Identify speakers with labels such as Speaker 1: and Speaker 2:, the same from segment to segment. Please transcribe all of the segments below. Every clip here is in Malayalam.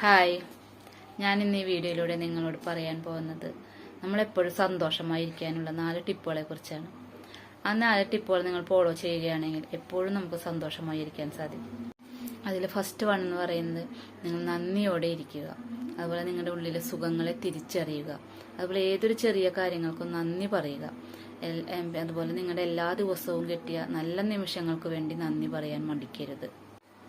Speaker 1: ഹായ്, ഞാൻ ഇന്ന് ഈ വീഡിയോയിലൂടെ നിങ്ങളോട് പറയാൻ പോകുന്നത് നമ്മളെപ്പോഴും സന്തോഷമായിരിക്കാനുള്ള 4 ടിപ്പുകളെ കുറിച്ചാണ്. ആ 4 ടിപ്പുകൾ നിങ്ങൾ ഫോളോ ചെയ്യുകയാണെങ്കിൽ എപ്പോഴും നമുക്ക് സന്തോഷമായിരിക്കാൻ സാധിക്കും. അതിൽ ഫസ്റ്റ് വൺ എന്ന് പറയുന്നത് നിങ്ങൾ നന്ദിയോടെ ഇരിക്കുക. അതുപോലെ നിങ്ങളുടെ ഉള്ളിലെ സുഖങ്ങളെ തിരിച്ചറിയുക. അതുപോലെ ഏതൊരു ചെറിയ കാര്യങ്ങൾക്കും നന്ദി പറയുക. അതുപോലെ നിങ്ങളുടെ എല്ലാ ദിവസവും കിട്ടിയ നല്ല നിമിഷങ്ങൾക്ക് വേണ്ടി നന്ദി പറയാൻ മടിക്കരുത്.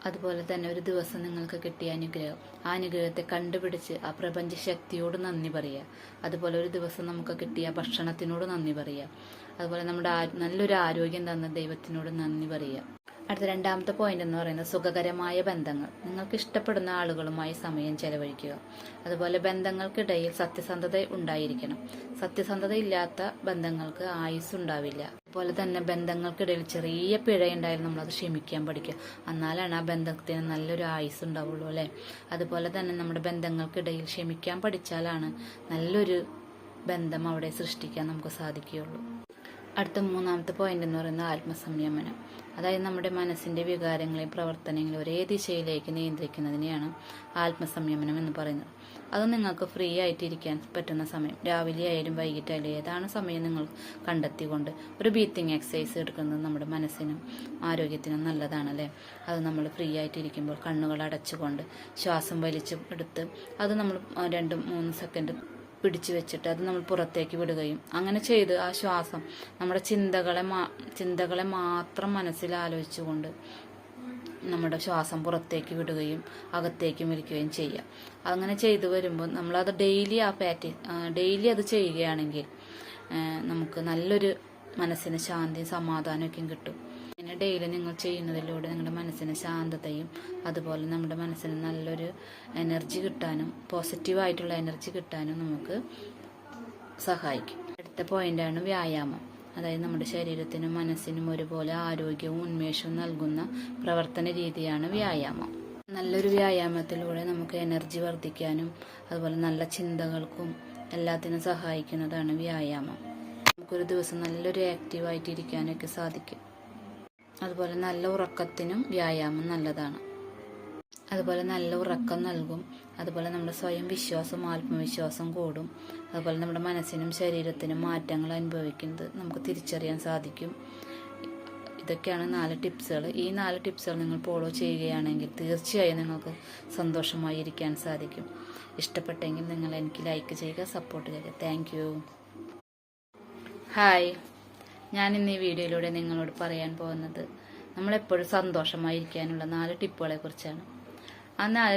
Speaker 1: അതുപോലെ തന്നെ ഒരു ദിവസം നിങ്ങൾക്ക് കിട്ടിയ അനുഗ്രഹം, ആ അനുഗ്രഹത്തെ കണ്ടുപിടിച്ച് ആ പ്രപഞ്ച ശക്തിയോട് നന്ദി പറയുക. അതുപോലെ ഒരു ദിവസം നമുക്ക് കിട്ടിയ ഭക്ഷണത്തിനോട് നന്ദി പറയുക. അതുപോലെ നമ്മുടെ നല്ലൊരു ആരോഗ്യം തന്ന ദൈവത്തിനോട് നന്ദി പറയുക. അടുത്ത രണ്ടാമത്തെ പോയിന്റ് എന്ന് പറയുന്നത് സുഖകരമായ ബന്ധങ്ങൾ. നിങ്ങൾക്ക് ഇഷ്ടപ്പെടുന്ന ആളുകളുമായി സമയം ചെലവഴിക്കുക. അതുപോലെ ബന്ധങ്ങൾക്കിടയിൽ സത്യസന്ധത ഉണ്ടായിരിക്കണം. സത്യസന്ധത ഇല്ലാത്ത ബന്ധങ്ങൾക്ക് ആയുസ് ഉണ്ടാവില്ല. അതുപോലെ തന്നെ ബന്ധങ്ങൾക്കിടയിൽ ചെറിയ പിഴയുണ്ടായാലും നമ്മളത് ക്ഷമിക്കാൻ പഠിക്കുക. എന്നാലാണ് ആ ബന്ധത്തിന് നല്ലൊരു ആയുസ് ഉണ്ടാവുള്ളൂ അല്ലേ. അതുപോലെ തന്നെ നമ്മുടെ ബന്ധങ്ങൾക്കിടയിൽ ക്ഷമിക്കാൻ പഠിച്ചാലാണ് നല്ലൊരു ബന്ധം അവിടെ സൃഷ്ടിക്കാൻ നമുക്ക് സാധിക്കുകയുള്ളൂ. അടുത്ത മൂന്നാമത്തെ പോയിന്റ് എന്ന് പറയുന്നത് ആത്മസംയമനം. അതായത് നമ്മുടെ മനസ്സിന്റെ വികാരങ്ങളെയും പ്രവർത്തനങ്ങളെയും ഒരേ ദിശയിലേക്ക് നിയന്ത്രിക്കുന്നതിനെയാണ് ആത്മസംയമനം എന്ന് പറയുന്നത്. അത് നിങ്ങൾക്ക് ഫ്രീ ആയിട്ടിരിക്കാൻ പറ്റുന്ന സമയം, രാവിലെ ആയാലും വൈകിട്ടായാലും ഏതാണ് സമയം നിങ്ങൾ കണ്ടെത്തിക്കൊണ്ട് ഒരു ബ്രീത്തിങ് എക്സസൈസ് എടുക്കുന്നത് നമ്മുടെ മനസ്സിനും ആരോഗ്യത്തിനും നല്ലതാണല്ലേ. അത് നമ്മൾ ഫ്രീ ആയിട്ടിരിക്കുമ്പോൾ കണ്ണുകൾ അടച്ചുകൊണ്ട് ശ്വാസം വലിച്ച് എടുത്ത് അത് നമ്മൾ 2-3 സെക്കൻഡ് പിടിച്ചു വെച്ചിട്ട് അത് നമ്മൾ പുറത്തേക്ക് വിടുകയും അങ്ങനെ ചെയ്ത് ആ ശ്വാസം നമ്മുടെ ചിന്തകളെ മാത്രം മനസ്സിൽ ആലോചിച്ചുകൊണ്ട് നമ്മുടെ ശ്വാസം പുറത്തേക്ക് വിടുകയും അകത്തേക്ക് വലിക്കുകയും ചെയ്യുക. അങ്ങനെ ചെയ്തു വരുമ്പോൾ നമ്മളത് ഡെയിലി അത് ചെയ്യുകയാണെങ്കിൽ നമുക്ക് നല്ലൊരു മനസ്സിന് ശാന്തിയും സമാധാനമൊക്കെ കിട്ടും. പിന്നെ ഡെയിലി നിങ്ങൾ ചെയ്യുന്നതിലൂടെ നിങ്ങളുടെ മനസ്സിന് ശാന്തതയും അതുപോലെ നമ്മുടെ മനസ്സിന് നല്ലൊരു എനർജി കിട്ടാനും പോസിറ്റീവായിട്ടുള്ള എനർജി കിട്ടാനും നമുക്ക് സഹായിക്കും. അടുത്ത പോയിന്റാണ് വ്യായാമം. അതായത് നമ്മുടെ ശരീരത്തിനും മനസ്സിനും ഒരുപോലെ ആരോഗ്യവും ഉന്മേഷവും നൽകുന്ന പ്രവർത്തന രീതിയാണ് വ്യായാമം. നല്ലൊരു വ്യായാമത്തിലൂടെ നമുക്ക് എനർജി വർദ്ധിക്കാനും അതുപോലെ നല്ല ചിന്തകൾക്കും എല്ലാത്തിനും സഹായിക്കുന്നതാണ് വ്യായാമം. നമുക്കൊരു ദിവസം നല്ലൊരു ആക്റ്റീവായിട്ട് ഇരിക്കാനൊക്കെ സാധിക്കും. അതുപോലെ നല്ല ഉറക്കത്തിനും വ്യായാമം നല്ലതാണ്. അതുപോലെ നല്ല ഉറക്കം നൽകും. അതുപോലെ നമ്മുടെ സ്വയം വിശ്വാസം ആത്മവിശ്വാസം കൂടും. അതുപോലെ നമ്മുടെ മനസ്സിനും ശരീരത്തിനും മാറ്റങ്ങൾ അനുഭവിക്കുന്നത് നമുക്ക് തിരിച്ചറിയാൻ സാധിക്കും. ഇതൊക്കെയാണ് 4 ടിപ്സുകൾ. ഈ 4 ടിപ്സുകൾ നിങ്ങൾ ഫോളോ ചെയ്യുകയാണെങ്കിൽ തീർച്ചയായും നിങ്ങൾക്ക് സന്തോഷമായി ഇരിക്കാൻ സാധിക്കും. ഇഷ്ടപ്പെട്ടെങ്കിൽ നിങ്ങൾ എനിക്ക് ലൈക്ക് ചെയ്യുക, സപ്പോർട്ട് ചെയ്യുക. Thank you. ഹായ്, ഞാൻ ഇന്ന് ഈ വീഡിയോയിലൂടെ നിങ്ങളോട് പറയാൻ പോകുന്നത് നമ്മളെപ്പോഴും സന്തോഷമായിരിക്കാനുള്ള 4 ടിപ്പുകളെ കുറിച്ചാണ്. ആ 4